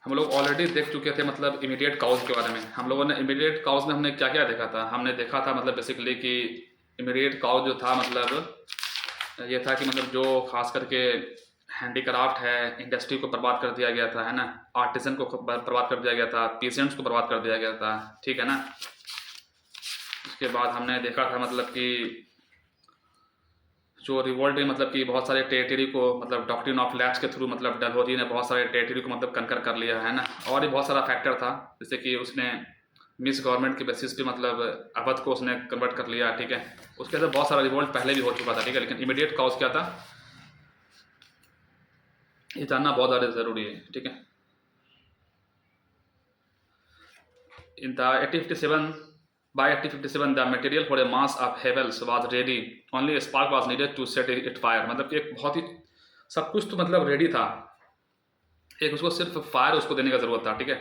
हम लोग ऑलरेडी देख चुके थे मतलब इमीडिएट काउज के बारे में। हम लोगों ने इमीडिएट काउज में हमने क्या क्या देखा था, हमने देखा था मतलब बेसिकली कि इमीडिएट काउज जो था मतलब ये था कि मतलब जो खास करके हैंडीक्राफ्ट है, इंडस्ट्री को बर्बाद कर दिया गया था, है ना, आर्टिसन को बर्बाद कर दिया गया था, पीसेंट्स को बर्बाद कर दिया गया था, ठीक है ना। उसके बाद हमने देखा था मतलब कि जो रिवोल्ट में मतलब कि बहुत सारे टेरिटरी को मतलब डॉक्ट्रिन ऑफ लैप्स के थ्रू मतलब डलहौजी ने बहुत सारे टेरिटरी को मतलब कनकर कर लिया है ना। और भी बहुत सारा फैक्टर था, जैसे कि उसने मिस गवर्नमेंट के बेसिस पे मतलब अवध को उसने कन्वर्ट कर लिया, ठीक है। उसके अंदर बहुत सारा रिवोल्ट पहले भी हो चुका था, ठीक है, लेकिन इमीडिएट कॉज क्या था ये जानना बहुत ज़्यादा ज़रूरी है, ठीक है। In the 1857 by 1857 the material for a mass of Havels was ready, only a spark was needed to set it fire। मतलब कि एक बहुत ही सब कुछ तो मतलब रेडी था, एक उसको सिर्फ फायर उसको देने का जरूरत था, ठीक है।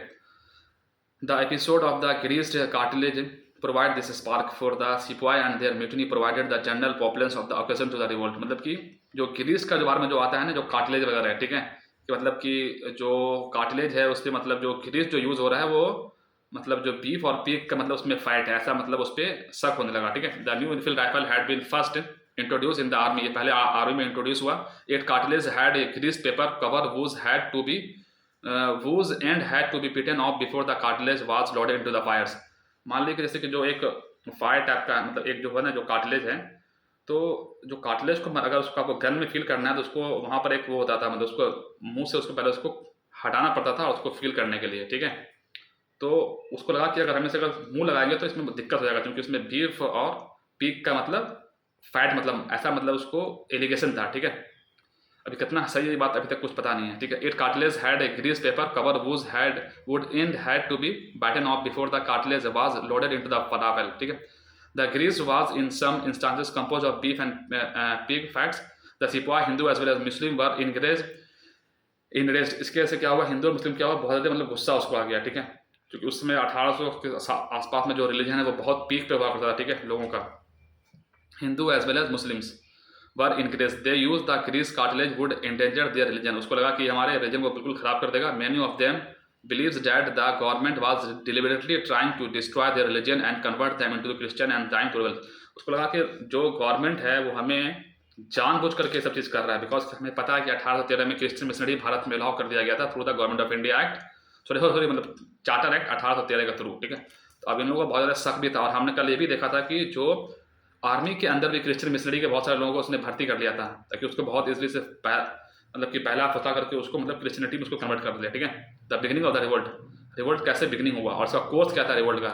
The episode of the greased cartilage provide this spark for the sepoy and their mutiny provided the general populace of the occasion to the revolt। मतलब कि जो ग्रीस का जो बारे में जो आता है ना, जो कार्टिलेज वगैरह है, ठीक है, कि मतलब कि जो कार्टिलेज है उससे मतलब जो ग्रीस जो यूज़ हो रहा है वो मतलब जो बीफ और पीक का मतलब उसमें फैट है, ऐसा मतलब उस पर शक होने लगा, ठीक है। The new Enfield rifle had been first introduce in the army, ये पहले आर्मी में इंट्रोड्यूस हुआ। It cartridge had a grease paper cover whose had to be whose end had to be bitten off before the cartilage was loaded into the fires। मान लीजिए कि जैसे कि जो एक फायर टाइप का मतलब एक जो है ना जो कार्टिलेज है, तो जो कार्टिलेज को अगर उसको आपको गन में फील करना है तो उसको वहाँ पर एक वो होता था, मतलब उसको मुंह से उसको पहले उसको हटाना पड़ता था उसको फील करने के लिए, ठीक है। तो उसको लगा कि अगर हमें से अगर मुंह लगाएंगे तो इसमें दिक्कत हो जाएगा, क्योंकि उसमें बीफ और पीक का मतलब फैट मतलब ऐसा मतलब उसको एलिगेशन था, ठीक है। अभी कितना सही है ये बात अभी तक कुछ पता नहीं है, ठीक है। It cartridge had a grease paper cover would end had to be bitten off before the cartridge was loaded into the falafel, ठीक है। The grease was in some instances compose of beef and pig fats. The sipahi Hindu as well as Muslim were interest. इसके से क्या हुआ, हिंदू और मुस्लिम क्या हुआ, बहुत ज़्यादा मतलब गुस्सा उसको आ गया, ठीक है, क्योंकि उस समय 1800 के आसपास में जो रिलीजन है वो बहुत पीक पे हुआ करता था, ठीक है, लोगों का। Hindu as well as Muslims were increase, they use the grease cartridge would endanger their religion. उसको लगा कि हमारे रिलीजन को बिल्कुल खराब कर देगा। Many of them believes that the government was deliberately trying to destroy their religion and convert them into Christian and trying to rebel। उसको लगा कि जो गवर्नमेंट है वो हमें जानबूझ करके सब चीज़ कर रहा है, बिकॉज हमें पता है कि 1813 में क्रिश्चियन मिशनरी भारत में अलाउ कर दिया गया था through the government of India act, sorry मतलब चार्टर एक्ट 1813 के थ्रू, ठीक है। तो अब इन लोगों का बहुत ज़्यादा शक भी था। और हमने कल ये भी देखा था कि जो आर्मी के अंदर भी क्रिश्चियन मिशनरी के बहुत सारे लोगों को उसने भर्ती कर लिया था, ताकि उसको बहुत इजली से मतलब कि पहला फसा करके उसको मतलब क्रिश्चियनिटी में उसको कन्वर्ट कर दिया, ठीक है। The beginning of the revolt कैसे बिगिनिंग हुआ और उसका कोर्स क्या था रिवोल्ट का।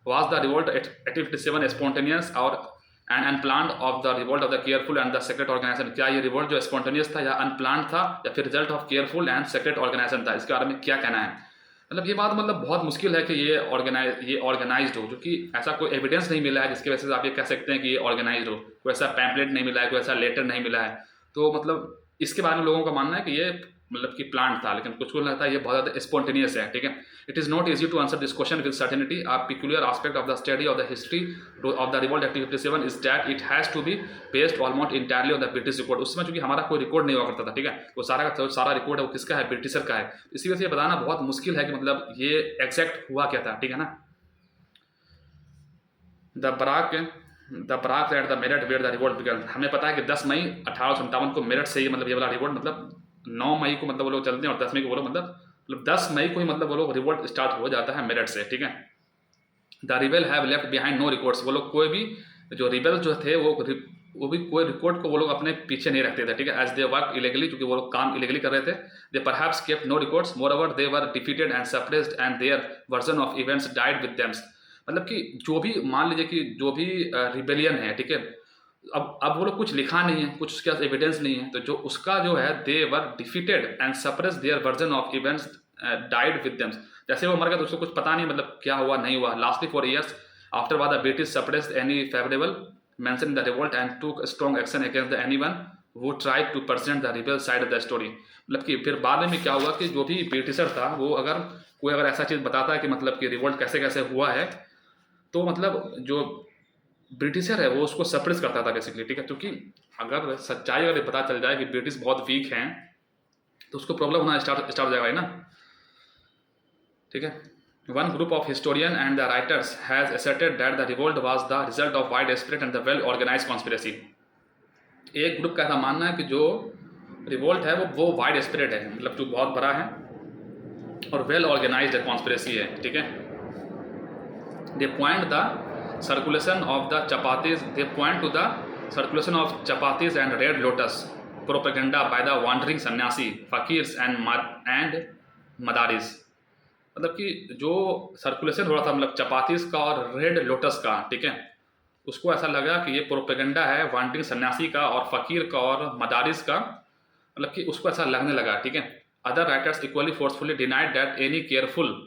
वाज द रिवोल्ट 1857 स्पॉन्टेनियस और unplanned of the revolt of the careful and the secret organisation. क्या ये रिवोल्ट जो स्पॉन्टेनियस था या अनप्लान्ड था या फिर result of careful and secret organisation था, इसके बारे में क्या कहना है। मतलब ये बात मतलब बहुत मुश्किल है कि ये ऑर्गेनाइज्ड हो, क्योंकि ऐसा कोई एविडेंस नहीं मिला है जिसके वजह से आप ये कह सकते हैं कि ये ऑर्गेनाइज्ड हो। कोई ऐसा पैम्पलेट नहीं मिला है, कोई ऐसा लेटर नहीं मिला है। तो मतलब इसके बारे में लोगों का मानना है कि ये मतलब कि प्लांट था, लेकिन कुछ को लगता है ये बहुत ज़्यादा स्पॉन्टेनियस है, ठीक है। It is not easy to answer this question with certainty. A peculiar aspect of the study of the history of the revolt 1857 is that it has to be based almost entirely on the British record. उस समय चूंकि हमारा कोई record नहीं हुआ करता था, ठीक है, वो सारा रिकॉर्ड है वो किसका है, ब्रिटिशर का है। इसी वजह से ये बताना बहुत मुश्किल है कि मतलब ये एग्जैक्ट हुआ क्या था, ठीक है ना। The barrack at the Meerut where the revolt began. हमें पता है कि 10 मई 1857 को मेरठ से ही मतलब ये वाला रिवोल्ट मतलब 9 मई को मतलब वो लोग चलते हैं और 10 मई को वो लोग मतलब 10 मई को ही मतलब वो लोग रिवोल्ट स्टार्ट हो जाता है मेरठ से, ठीक है। The rebel have left behind no records. वो लोग कोई भी जो रिबेल जो थे वो भी कोई रिकॉर्ड को वो लोग अपने पीछे नहीं रखते थे, ठीक है। एज दे वर्क इलीगली, क्योंकि वो लोग काम इलीगली कर रहे थे। They perhaps kept no records, moreover they were defeated and suppressed and their version of events died with them. मतलब कि जो भी मान लीजिए कि जो भी रिबेलियन है, ठीक है, अब वो लोग कुछ लिखा नहीं है, कुछ उसके पास एविडेंस नहीं है, तो जो उसका जो है they were defeated and suppress their version of events died with them. जैसे वो मर गया तो उसको कुछ पता नहीं मतलब क्या हुआ नहीं हुआ। Lastly for years after the British suppressed any favourable mention in the revolt and took strong action against the anyone who try to present the rebel side of the story. मतलब कि फिर बाद में क्या हुआ कि जो भी ब्रिटिशर था वो अगर ऐसा चीज़ बताता है कि मतलब कि रिवोल्ट कैसे कैसे हुआ है, तो मतलब जो ब्रिटिशर है वो उसको सप्रेस करता था बेसिकली, ठीक है। क्योंकि अगर सच्चाई अगर पता चल जाए कि ब्रिटिश बहुत वीक हैं तो उसको प्रॉब्लम होना स्टार्ट हो जाएगा ना। ठीक है। One group of historian and the writers has asserted that the revolt was the result of wide spread and the well organise conspiracy. एक ग्रुप का ऐसा मानना है कि जो रिवोल्ट है वो वाइड स्प्रेड है, मतलब जो बहुत बड़ा है और वेल ऑर्गेनाइज्ड कॉन्स्पिरेसी है, ठीक है। They point the circulation of the chapatis they point to the circulation of chapatis and red lotus propaganda by the wandering sannyasi fakirs and मदारिस। मतलब कि जो सर्कुलेशन हो रहा था मतलब चपातीस का और रेड लोटस का, ठीक है, उसको ऐसा लगा कि ये प्रोपेगेंडा है वांडरिंग सन्यासी का और फकीर का और मदारिस का, मतलब कि उसको ऐसा लगने लगा, ठीक है। Other writers equally forcefully denied that any careful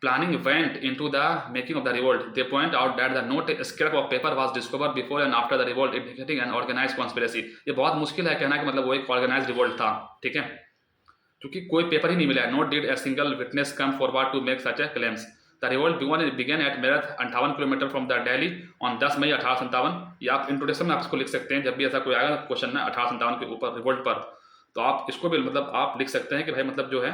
planning went into the making of the revolt. They point out that the note scrap of paper was discovered before and after the revolt, indicating an organized conspiracy. ये बहुत मुश्किल है कहना कि मतलब वो एक organised revolt था, ठीक है, क्योंकि कोई पेपर ही नहीं मिला है। Not did a single witness come forward to make such a claims. The revolt began at Meerut 58 kilometres from the Delhi on 10 May 1857। ये आप इंट्रोडक्शन में आप इसको लिख सकते हैं, जब भी ऐसा कोई आएगा क्वेश्चन ना 1857 के ऊपर रिवोल्ट पर, तो आप इसको भी मतलब आप लिख सकते हैं कि भाई मतलब जो है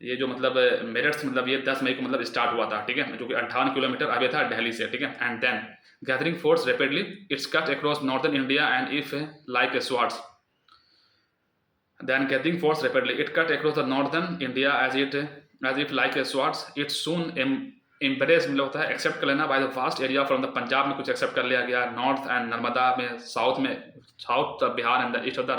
ये जो मतलब मेरठ से मतलब ये 10 मई को मतलब स्टार्ट हुआ था, ठीक है, जो कि 58 किलोमीटर आगे था दिल्ली से, ठीक है। And then gathering force rapidly its cut across northern India and if like a swords then gathering force rapidly it cut across the northern India as if like a swords it soon embraced मतलब होता है accept कर लेना by the vast area from the Punjab में कुछ accept कर लिया गया, नॉर्थ एंड नर्मदा में, south Bihar and the east of the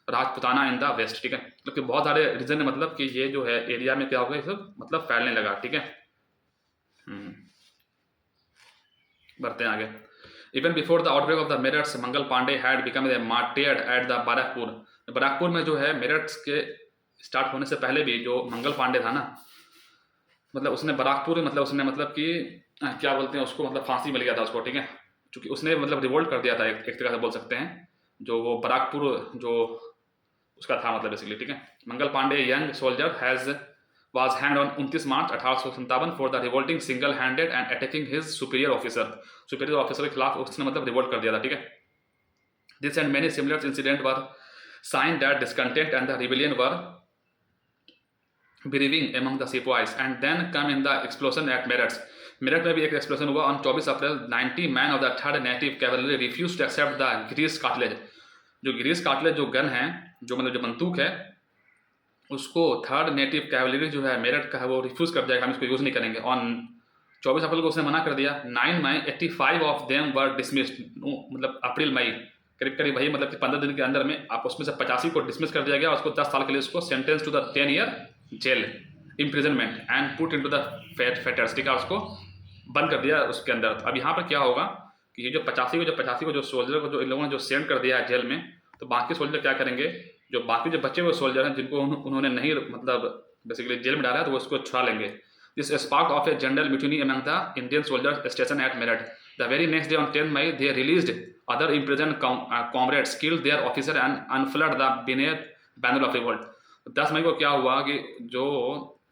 Rajputana in the west, ठीक है। मतलब कि बहुत सारे रीजन है, मतलब कि ये जो है एरिया में क्या हो गया ये सब मतलब फैलने लगा, ठीक है। बढ़ते हैं आगे। Even before the outbreak of the Meerut Mangal Pandey had become a martyred at the Barrackpore में जो है मेरठ के स्टार्ट होने से पहले भी जो मंगल पांडे था ना, मतलब उसने बाराकपुर मतलब उसने मतलब कि क्या बोलते हैं उसको, मतलब फांसी मिल गया था उसको, ठीक है, क्योंकि उसने मतलब रिवोल्ट कर दिया था एक तरह से बोल सकते हैं, जो वो बाराकपुर जो उसका था मतलब बेसिकली, ठीक है। Mangal Pandey young soldier was hanged on 29 March 1857 for the revolting single handed and attacking his superior officer के खिलाफ उसने मतलब रिवोल्ट कर दिया था, ठीक है। This and many similar incidents were sign that discontent and the rebellion were brewing among the sepoys and then come in the explosion at Meerut में भी एक एक्सप्लोजन हुआ on 24 April 90 man of the 3rd native cavalry refuse to accept the greased cartridge. जो greased cartridge जो gun है, जो मतलब जो बंदूक है, उसको 3rd नेटिव कैवलरी जो है मेरठ का है वो रिफ्यूज कर दिया, हम इसको यूज नहीं करेंगे। ऑन 24 अप्रैल को उसने मना कर दिया। 9 मई 85 ऑफ देम वर डिसमिस्ड, मतलब अप्रैल मई करीब करीब वही मतलब कि 15 दिन के अंदर में आप उसमें से 85 को डिसमिस कर दिया गया, उसको 10 साल के लिए उसको sentence to the 10 year jail imprisonment and put into the fetters, ठीक है, उसको बंद कर दिया उसके अंदर। अब यहाँ पर क्या होगा कि ये जो 85 को जो सोल्जर को जो इन लोगों ने जो सेंड कर दिया है जेल में, तो बाकी सोल्जर क्या करेंगे, जो बाकी जो बचे हुए सोल्जर हैं जिनको उन्होंने नहीं मतलब बेसिकली जेल में डाला है, तो वो इसको छुड़ा लेंगे। This spark of a general mutiny among the Indian soldier station at Meerut. The very next day on 10 May they released other imprison comrades killed their officer and unfurled the banner of revolt. 10 मई को क्या हुआ कि जो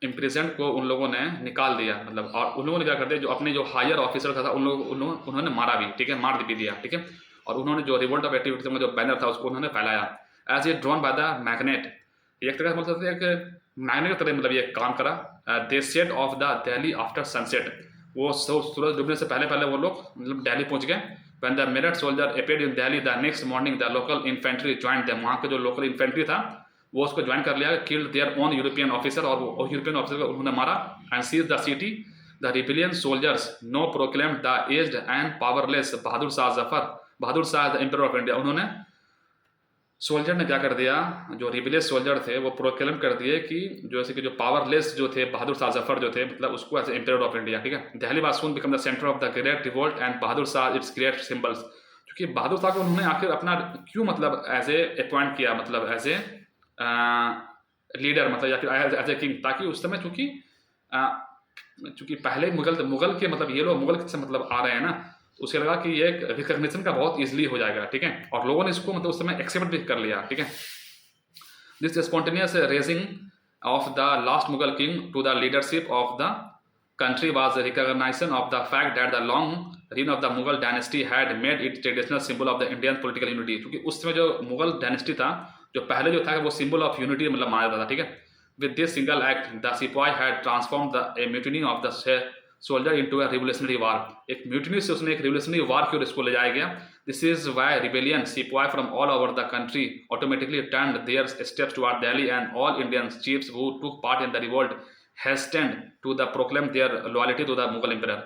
इम्प्रिजेंट को उन लोगों ने निकाल दिया, मतलब और उन लोगों ने क्या कर दिया, जो अपने जो हायर ऑफिसर था उन्होंने मारा भी, ठीक है, मार भी दिया, ठीक है, और उन्होंने जो रिवोल्ट ऑफ एक्टिविटी में जो बैनर था उसको उन्होंने फैलाया as a drawn by the magnet. एक तरह से बोल सकते हैं कि मैग्नेट की तरह मतलब ये काम करा। They set off the Delhi after sunset, वो सूरज डूबने से पहले वो लोग मतलब दिल्ली पहुंच गए। When the Meerut soldier appeared in Delhi the next morning the local infantry joined them, वहाँ के जो लोकल इन्फेंट्री था वो उसको ज्वाइन कर लिया, killed their own European officer, और वो यूरोपियन ऑफिसर को उन्होंने मारा। And seize the city the rebellion soldiers now proclaimed the aged and powerless Bahadur Shah Zafar, Bahadur Shah the emperor of India. उन्होंने सोल्जर ने क्या कर दिया, जो रिबिलियस सोल्जर थे वो प्रोक्लेम कर दिए कि जैसे कि जो पावरलेस जो थे बहादुर शाह जफर जो थे, मतलब उसको एज एम्परर ऑफ इंडिया, ठीक है। Delhi was soon become the centre of the great revolt and Bahadur Shah it's great symbols. क्योंकि बहादुर शाह को उन्होंने आखिर अपना क्यों मतलब एज ए अपॉइंट किया, मतलब एज ए लीडर, मतलब या फिर एज ए किंग, ताकि उस समय चूंकि पहले मुगल के मतलब ये लोग मुगल से मतलब आ रहे हैं ना, उसे लगा कि ये रिकॉग्निशन का बहुत इजीली हो जाएगा, ठीक है, और लोगों ने इसको मतलब उस समय एक्सेप्ट भी कर लिया, ठीक है। This spontaneous raising of the last Mughal king to the leadership of the country was a recognition of the fact that the long reign of the Mughal dynasty had made it traditional symbol of the Indian political unity। क्योंकि उस समय जो Mughal dynasty था, जो पहले जो था वो सिंबल ऑफ यूनिटी मतलब माना जाता था, ठीक है। With this single act, the Sepoy had transformed a mutiny of the soldier into a revolutionary war. एक mutiny से उसने एक revolutionary war की ओर इसको ले जाया गया. This is why rebellion Sepoy from all over the country automatically turned their steps toward Delhi, and all Indian chiefs who took part in the revolt hastened to the proclaim their loyalty to the Mughal emperor.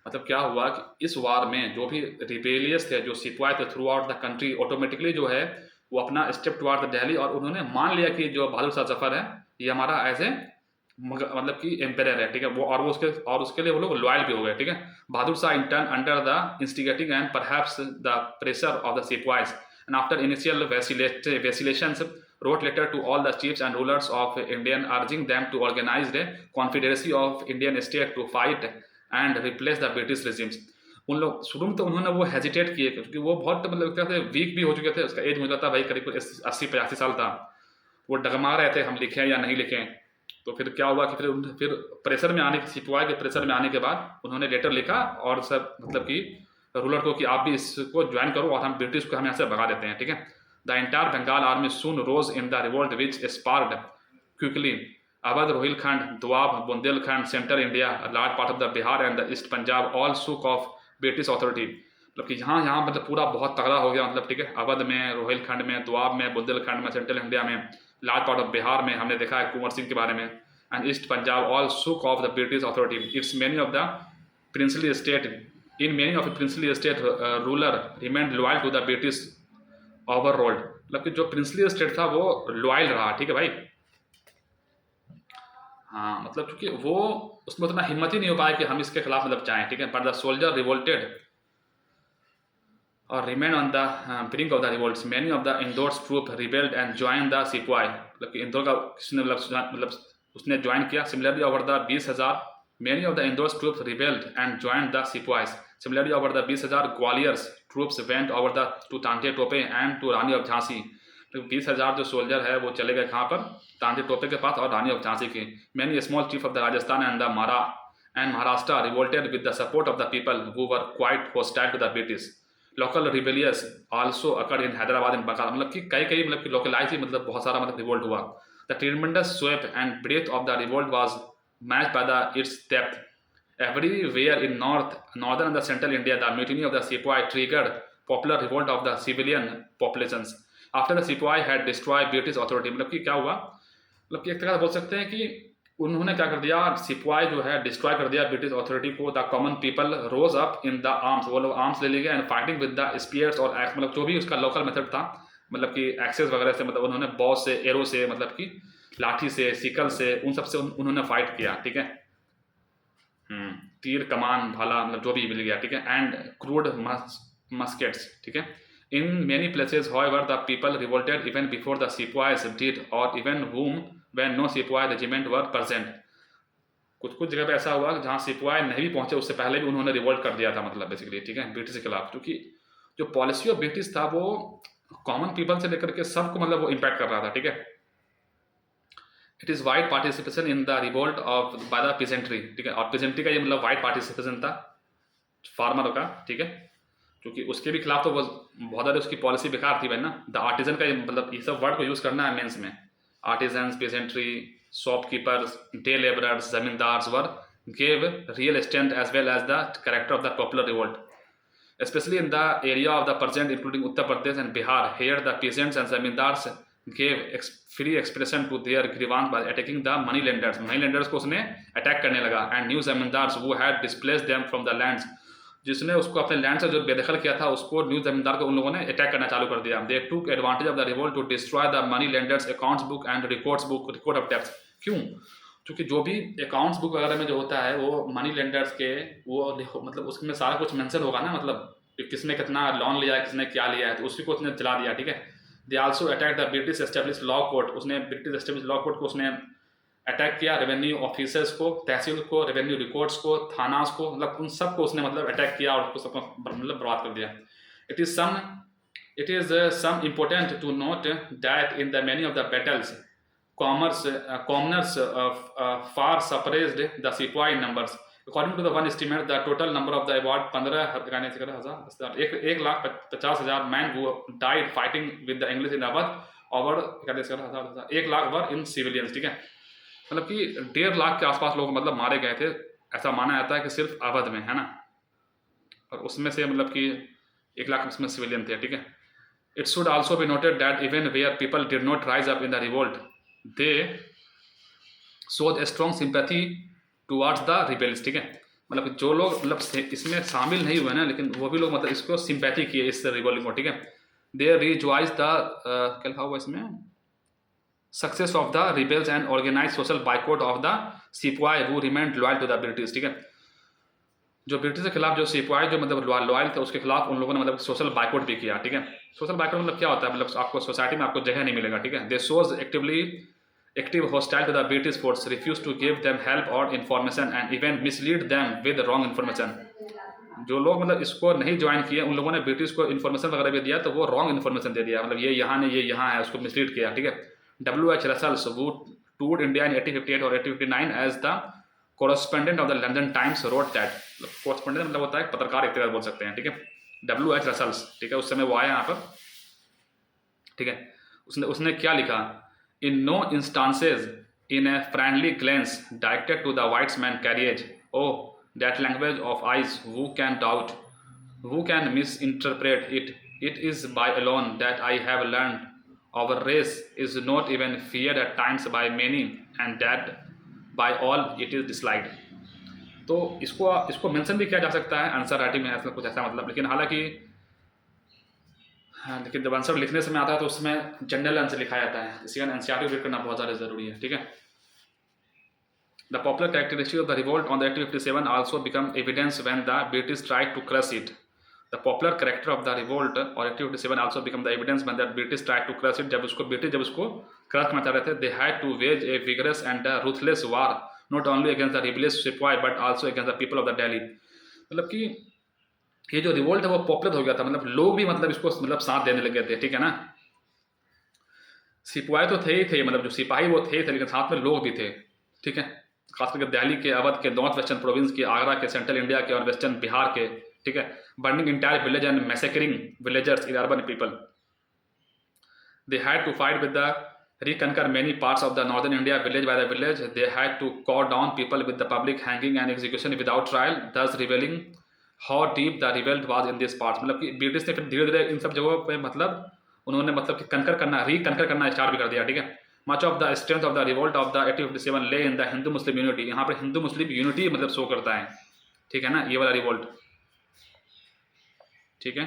मतलब क्या हुआ कि इस वार में जो भी rebellious थे, जो सिपाही थे through out the country, automatically जो है वो अपना स्टेप टुवर्ड द दिल्ली, और उन्होंने मान लिया कि जो बहादुर शाह जफर है ये हमारा एज ए मतलब कि एम्पेयर है, ठीक है, वो और उसके लिए वो लोग लॉयल भी हो गए, ठीक है. Bahadur Shah in turn under the instigating and perhaps the pressure of the sipahis and after initial vacillations wrote letter to all the chiefs and rulers of Indian urging them to organize a confederacy of Indian state to fight and replace the British regimes. उन लोग शुरू में तो उन्होंने वो hesitate किए क्योंकि वो बहुत मतलब क्या थे, वीक भी हो चुके थे, उसका एज मुझे था भाई करीब 80-85 साल था. वो डगमा रहे थे हम लिखें या नहीं लिखें. तो फिर क्या हुआ कि फिर प्रेशर में आने सिपाही के प्रेशर में आने के बाद उन्होंने लेटर लिखा और सब मतलब कि रूलर को कि आप भी इसको ज्वाइन करो और हम ब्रिटिश को हम यहाँ से भगा देते हैं, ठीक है. The entire Bengal army soon rose in the revolt which sparked quickly Awadh, Rohilkhand, Doab, Bundelkhand, Central India, a large part of the Bihar and the East Punjab all shook off British authority. मतलब कि यहाँ मतलब पूरा बहुत तगड़ा हो गया, मतलब ठीक है. अवध में, रोहिलखंड में, दोआब में, बुंदेलखंड में, सेंट्रल इंडिया में, लार्ज पार्ट ऑफ बिहार में हमने देखा है कुंवर सिंह के बारे में, and east Punjab all shook off the British authority. It's many of the princely state, in many of the princely state ruler remained loyal to the British overruled. मतलब कि जो प्रिंसली स्टेट था वो लॉयल रहा, ठीक है भाई. हाँ मतलब क्योंकि वो उसमें उतना हिम्मत ही नहीं हो पाया कि हम इसके खिलाफ मतलब जाएं, ठीक है. बट द सोल्जर रिवोल्टेड और remain on the brink of the revolts. Many of the Indore troop rebelled and join the sipahi. मतलब कि इंदौर का किसी ने मतलब उसने ज्वाइन किया. Similarly over the 20,000 many of the Indore troops rebelled and join the sipahis. Similarly over the 20,000 Gwalior's troops went over the to Tantia Tope and to Rani of Jhansi. 20,000 जो soldier है वो चले गए कहाँ पर, तांते टोपे के पास और रानी ऑफ झांसी के. Many small chief of the Rajasthan and the Maharashtra revolted with the support of the people who were quite hostile to the British. Local rebellious also occur in Hyderabad in Bengal. मतलब कि कई मतलब कि लोकलाइज ही मतलब बहुत सारा मतलब रिवोल्ट हुआ. The tremendous sweep and breadth of the revolt was matched by the its depth. Everywhere in northern and the central India, the mutiny of the Sepoy triggered popular revolt of the civilian populations. After the Sepoy had destroyed British authority. मतलब कि क्या हुआ, मतलब कि एक तरह से बोल सकते हैं कि उन्होंने क्या कर दिया, सिपाही जो है डिस्ट्रॉय कर दिया ब्रिटिश अथॉरिटी को. The common people rose up in the arms. वो लोग आर्म्स ले लिए and fighting with the spears और एक्स, मतलब जो भी उसका लोकल मेथड था, मतलब कि एक्सेस वगैरह से, मतलब उन्होंने बॉ से, एरो से, मतलब कि लाठी से, सिकल से, उन सब से उन्होंने फाइट किया, ठीक है. तीर, कमान, भाला, मतलब जो भी मिल गया, ठीक है. एंड क्रूड मस्केट्स, ठीक है. In many places, however, the people revolted even before the sepoys did, or even when no sepoy regiment were present. कुछ जगह पे ऐसा हुआ जहाँ सिपाही नहीं भी पहुंचे उससे पहले भी उन्होंने रिवोल्ट कर दिया था, मतलब बेसिकली, ठीक है, ब्रिटिश के खिलाफ. क्योंकि जो पॉलिसी ऑफ ब्रिटिश था वो कॉमन पीपल से लेकर के सबको मतलब वो इम्पैक्ट कर रहा था, ठीक है. It is wide participation in the revolt of by the peasantry, ठीक है. और पीजेंट्री का ये मतलब वाइड पार्टिसिपेशन था फार्मर का, ठीक है, क्योंकि उसके भी खिलाफ तो वो बहुत ज़्यादा उसकी पॉलिसी बेकार थी भाई ना. द आर्टिजन का मतलब ये सब वर्ड को यूज़ करना है मेंस में. Artisans, peasantry, shopkeepers, day labourers, zamindars were gave real strength as well as the character of the popular revolt, especially in the area of the present including Uttar Pradesh and Bihar. Here the peasants and zamindars gave free expression to their grievance by attacking the money lenders. money lenders को उसने attack करने लगा. and new zamindars who had displaced them from the lands. जिसने उसको अपने land से जो बेदखल किया था उसको न्यू जमींदार को उन लोगों ने अटैक करना चालू कर दिया. They took advantage of the revolt to destroy the money lenders accounts book and record of tax. क्यों? क्योंकि जो भी अकाउंट्स बुक वगैरह में जो होता है वो मनी लेंडर्स के वो मतलब उसमें सारा कुछ मेंशन होगा ना, मतलब किसने कितना लोन लिया है, किसने क्या लिया है, तो उसी को उसने चला दिया, ठीक है. They also attack the British establish law court. उसने ब्रिटिश एस्टेब्लिश लॉ कोर्ट को उसने अटैक किया. रेवेन्यू ऑफिसर्स को, तहसील को, रेवेन्यू रिकॉर्ड्स को, थानास को, मतलब उन सब को उसने मतलब अटैक किया और उसको सबको मतलब बर्बाद कर दिया. It is some important to note that in the many of the battles commoners far surpassed the sepoy numbers. According to the one estimate, the total number of the about 1,50,000 men who died fighting with the English in Awadh over 1,00,000 were in civilians, ठीक है. मतलब कि 1.5 लाख के आसपास लोग मतलब मारे गए थे, ऐसा माना जाता है कि सिर्फ अवध में, है ना। और उसमें से मतलब कि 1 लाख उसमें सिविलियन थे, ठीक है। It should also be noted that even where people did not rise up in the revolt, they showed a strong sympathy towards the rebels, ठीक है। मतलब कि जो लोग मतलब इसमें शामिल नहीं हुए ना, लेकिन वो भी लोग मतलब इसको सिंपैथी किए इस रिवोल्ट को, ठीक है। दे रिजॉइस द क्या लिखा हुआ इसमें, success of the rebels and organize social boycott of the sipahi who remained loyal to the British, ठीक है। जो ब्रिटिश के खिलाफ जो सिपाही जो मतलब लॉयल थे, उसके खिलाफ उन लोगों ने मतलब सोशल बाइकआउट भी किया, ठीक है। सोशल बाइकआउट मतलब क्या होता है, मतलब आपको सोसाइटी में आपको जगह नहीं मिलेगा, ठीक है। They shows active hostile to the British force, refuse to give them help और information and even mislead them with wrong information. जो लोग मतलब इसको नहीं ज्वाइन किए, उन लोगों ने ब्रिटिश को इन्फॉर्मेशन वगैरह भी दिया, तो वो रॉन्ग इन्फॉर्मेशन दे दिया, मतलब ये यहाँ नहीं, ये यहाँ है, उसको मिसलीड किया, ठीक है। W.H. रसल्स वो टूर्ड इंडिया इन 1858 और 1859 as the correspondent of the London Times wrote that, correspondent मतलब होता है पत्रकार, एक तरह बोल सकते हैं, ठीक है। W.H. रसल्स, ठीक है, उस समय वो आया यहाँ पर, ठीक है। उसने उसने क्या लिखा, in no instances in a friendly glance directed to the whites man carriage, oh that language of eyes who can doubt, who can misinterpret it, it is by alone that I have learned our race is not even feared at times by many and that by all it is disliked। तो इसको इसको mention भी किया जा सकता है answer writing में, ऐसा कुछ ऐसा मतलब, लेकिन हालांकि हाँ, लेकिन जब आंसर लिखने समय आता है तो उसमें जनरल आंसर लिखा जाता है, इसी कारण एनसीईआरटी रीड करना बहुत ज़्यादा ज़रूरी है, ठीक है। The popular characteristic of the revolt on the 1857 also become evidence when the British tried to crush it। The popular character of the revolt or 1857 also become the evidence when the British tried to crush it। जब उसको crush करना चाह रहे थे, they had to wage a vigorous and ruthless war not only against the rebellious sepoy but also against the people of the Delhi। मतलब कि ये जो रिवोल्ट है वो पॉपुलर हो गया था, मतलब लोग भी मतलब इसको मतलब साथ देने लगे थे, ठीक है ना। सिपाही तो थे ही थे, मतलब जो सिपाही वो थे लेकिन साथ में लोग भी थे, ठीक है। खास करके दिल्ली के, अवध के, नॉर्थ वेस्टर्न प्रोविंस के, आगरा के, सेंट्रल इंडिया के और वेस्टर्न बिहार के, ठीक है। Burning entire village and massacring villagers in urban people. They had to fight with the reconquer many parts of the northern India village by the village। they had to cut down people with the public hanging and execution without trial, thus revealing how deep the revolt was in this parts। मतलब कि British ने फिर धीरे धीरे इन सब जगहों पे मतलब उन्होंने मतलब कि रिकनकर करना स्टार्ट भी कर दिया, ठीक है। Much of the strength of the revolt of the 1857 ले in the Hindu Muslim unity. यहाँ पर हिंदू मुस्लिम यूनिटी मतलब शो करता है, ठीक है ना, ये वाला रिवोल्ट, ठीक है।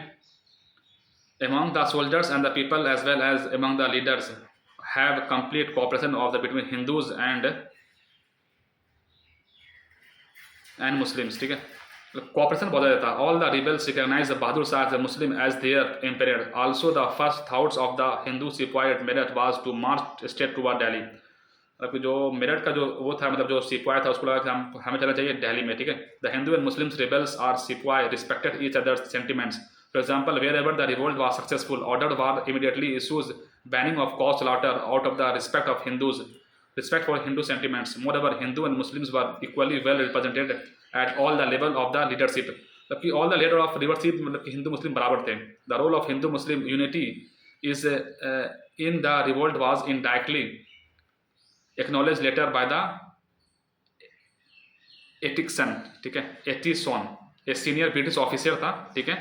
among the soldiers and the people as well as among the leaders have complete cooperation of the between Hindus and Muslims, ठीक है। cooperation बहुत ज़्यादा था। all the rebels recognize Bahadur Shah as a Muslim as their emperor। also the first thoughts of the Hindu sepoy at Meerut was to march straight toward Delhi। मतलब जो मेरठ का जो वो था, मतलब जो सिपाही था, उसको लगा कि हमें चलना चाहिए दिल्ली में, ठीक है। The Hindu and Muslims rebels are sipahi respected each other sentiments. For example, wherever the revolt was successful, ordered war immediately issues banning of caused slaughter out of the respect for Hindu sentiments। Moreover, Hindu and Muslims were equally well represented at all the level of the leadership। मतलब कि all the leader of leadership मतलब कि हिंदू मुस्लिम बराबर थे। The role of Hindu Muslim unity is in the revolt was indirectly acknowledged later by the Atkinson, ठीक है, एटिसन, एक senior British officer था, ठीक है,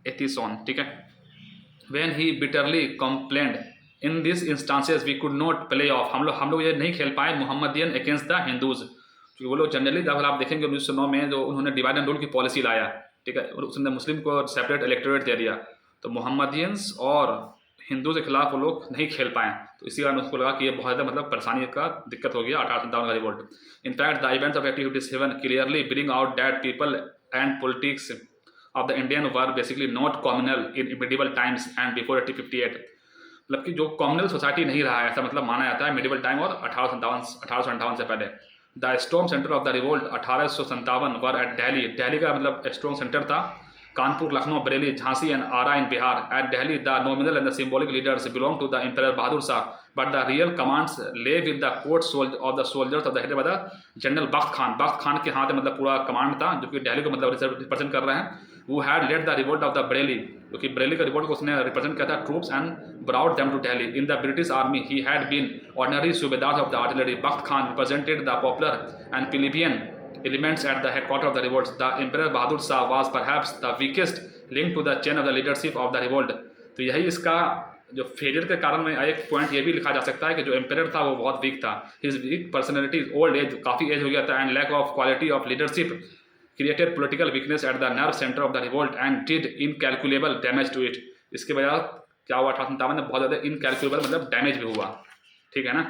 एटिसन, ठीक है। when he bitterly complained in these instances we could not play off। हम लोग ये नहीं खेल पाए मोहम्मदियन अगेंस्ट द हिंदूज, क्योंकि वो लोग जनरली जब आप देखेंगे 1909 में जो उन्होंने डिवाइड एंड रूल की पॉलिसी लाया, ठीक है, उसने मुस्लिम को सेपरेट इलेक्टोरेट दे दिया, तो मोहम्मदियंस और हिंदू के खिलाफ वो लोग नहीं खेल पाए, तो इसी कारण उसको लगा कि ये बहुत ज़्यादा मतलब परेशानी का दिक्कत हो गया 1857 का revolt. In fact the events of 1857 clearly bring out that people and politics of the Indian were basically not communal in medieval times and before 1858। मतलब कि जो कॉम्युनल सोसाइटी नहीं रहा है ऐसा मतलब माना जाता है मेडिवल टाइम और 1858 से पहले। The strong centre of the revolt 1857 were at Delhi. Delhi का मतलब स्ट्रॉन्ग सेंटर था। Kanpur, Lucknow, Bareilly, Jhansi and Arrah in Bihar. At Delhi the nominal and the symbolic leaders belong to the emperor Bahadur Shah, but the real commands lay with the court of the soldiers of the headed by the general Bakht Khan. Bakht Khan के हाथ में मतलब पूरा command था, जो कि दिल्ली को मतलब रिप्रेजेंट कर रहे हैं। who had led the revolt of the Bareilly, क्योंकि बरेली का रिवोल्ट को उसने रिप्रेजेंट किया था, troops and brought them to Delhi in the British army. He had been ordinary subedar of the artillery. Bakht Khan represented the popular and plebeian elements at the headquarters of the revolt. The Emperor Bahadur Shah was perhaps the weakest link to the chain of the leadership of the revolt. तो यही इसका जो failure के कारण में एक point ये भी लिखा जा सकता है कि जो एम्पेयर था वो बहुत वीक था. His weak personality, old age, काफ़ी एज हो गया था, and lack of quality of leadership created political weakness at the nerve centre of the revolt and did incalculable damage to it. इसके वजह क्या हुआ 1857 में बहुत ज़्यादा इनकैलकुलेबल मतलब डैमेज भी हुआ. ठीक है ना.